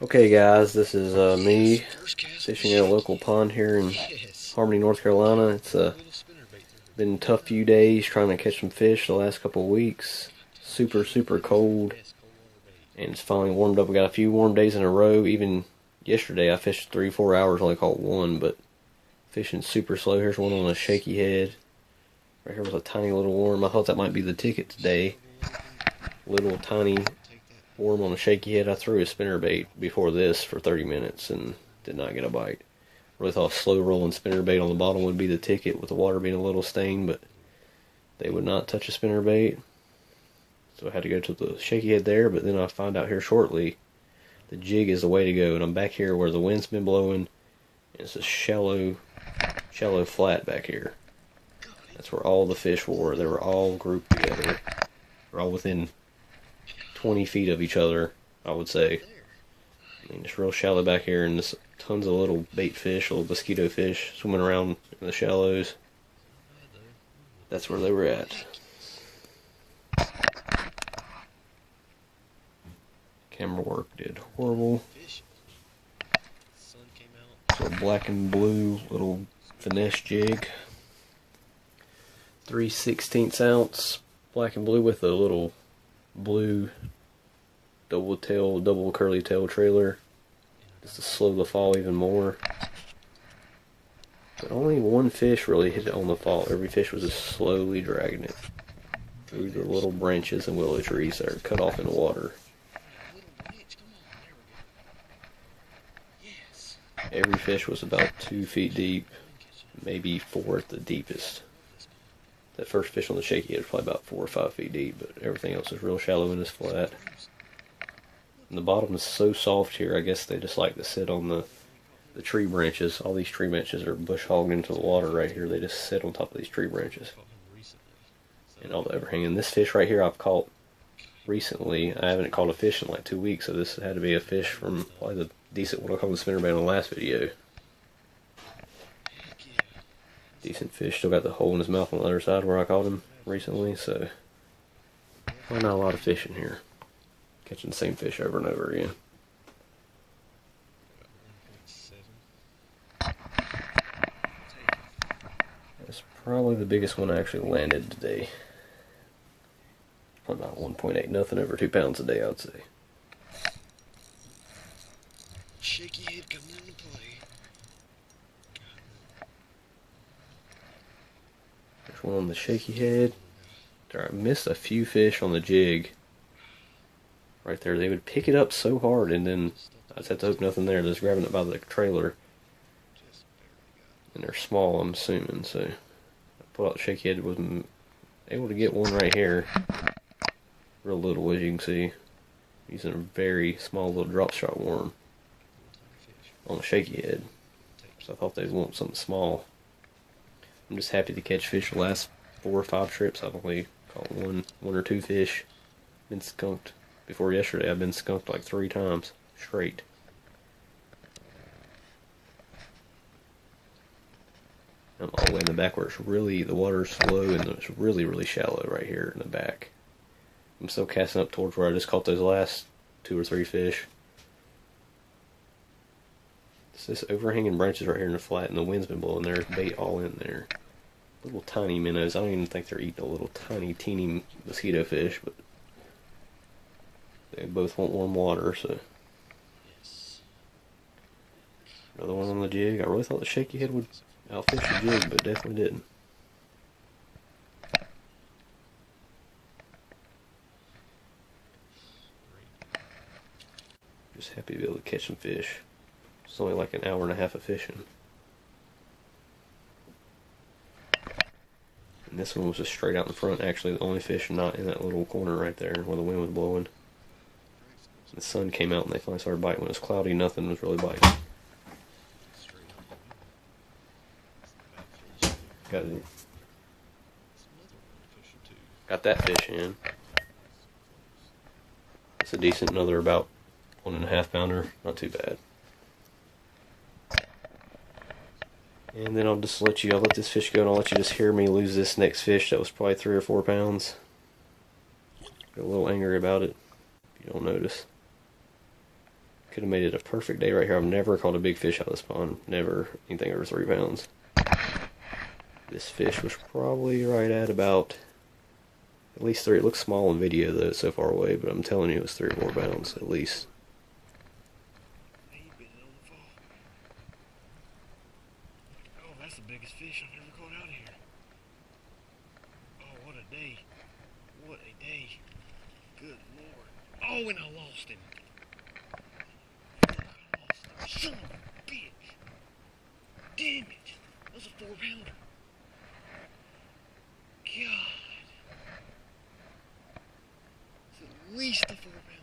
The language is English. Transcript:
Okay guys, this is me fishing at a local pond here in Harmony, North Carolina. It's been a tough few days trying to catch some fish the last couple of weeks. Super cold, and it's finally warmed up. We got a few warm days in a row. Even yesterday I fished 3-4 hours, only caught one, but fishing super slow. Here's one on a shaky head. Right here was a tiny little worm. I thought that might be the ticket today. Little tiny worm on a shaky head. I threw a spinnerbait before this for 30 minutes and did not get a bite. Really thought a slow rolling spinnerbait on the bottom would be the ticket, with the water being a little stained, but they would not touch a spinnerbait. So I had to go to the shaky head there, but then I find out here shortly the jig is the way to go, and I'm back here where the wind's been blowing, and it's a shallow flat back here. That's where all the fish were. They were all grouped together. They're all within 20 feet of each other, I would say. I mean, it's real shallow back here, and there's tons of little bait fish, little mosquito fish swimming around in the shallows. That's where they were at. Camera work did horrible. So black and blue little finesse jig. 3/16 ounce black and blue with a little blue double curly tail trailer, just to slow the fall even more. But only one fish really hit it on the fall. Every fish was just slowly dragging it through the little branches and willow trees that are cut off in the water. Every fish was about 2 feet deep, maybe 4 at the deepest. That first fish on the shaky head was probably about 4 or 5 feet deep, but everything else is real shallow in this flat. And the bottom is so soft here, I guess they just like to sit on the tree branches. All these tree branches are bush hogged into the water right here. They just sit on top of these tree branches. And all the overhanging. This fish right here I've caught recently. I haven't caught a fish in like 2 weeks, so this had to be a fish from probably the decent one I caught the spinnerbait on the last video. Decent fish. Still got the hole in his mouth on the other side where I caught him recently, so probably not a lot of fish in here. Catching the same fish over and over again. That's probably the biggest one I actually landed today. Probably about 1.8, nothing over 2 pounds a day, I'd say. Shaky head coming into play. There's one on the shaky head. There, I missed a few fish on the jig. Right there, they would pick it up so hard, and then I just have to hope nothing there. Just grabbing it by the trailer. And they're small, I'm assuming, so I pulled out the shaky head, was able to get one right here. Real little, as you can see. Using a very small little drop shot worm on the shaky head. So I thought they'd want something small. I'm just happy to catch fish the last 4 or 5 trips. I've only caught one or 2 fish. Been skunked. Before yesterday, I've been skunked like 3 times straight. I'm all the way in the back where it's really, the water's slow and it's really shallow right here in the back. I'm still casting up towards where I just caught those last 2 or 3 fish. It's this overhanging branches right here in the flat, and the wind's been blowing. There's bait all in there. Little tiny minnows. I don't even think they're eating a little tiny teeny mosquito fish, but they both want warm water, so. Another one on the jig. I really thought the shaky head would outfish the jig, but definitely didn't. Just happy to be able to catch some fish. It's only like an hour and a half of fishing. And this one was just straight out in front. Actually, the only fish not in that little corner right there where the wind was blowing. The sun came out and they finally started biting. When it was cloudy, nothing was really biting. Got that fish in. It's a decent, another about 1.5 pounder. Not too bad. And then I'll let this fish go, and I'll let you just hear me lose this next fish that was probably 3 or 4 pounds. Got a little angry about it, if you don't notice. Could have made it a perfect day right here. I've never caught a big fish out of this pond. Never anything over 3 pounds. This fish was probably right at about at least 3. It looks small in video though, it's so far away, but I'm telling you it was 3 or 4 pounds at least. Oh, that's the biggest fish I've ever caught out here. Oh, what a day. What a day. Good Lord. Oh, and I lost him. Son of a bitch. Damn it. That was a 4-pounder. God. It's at least a 4-pounder.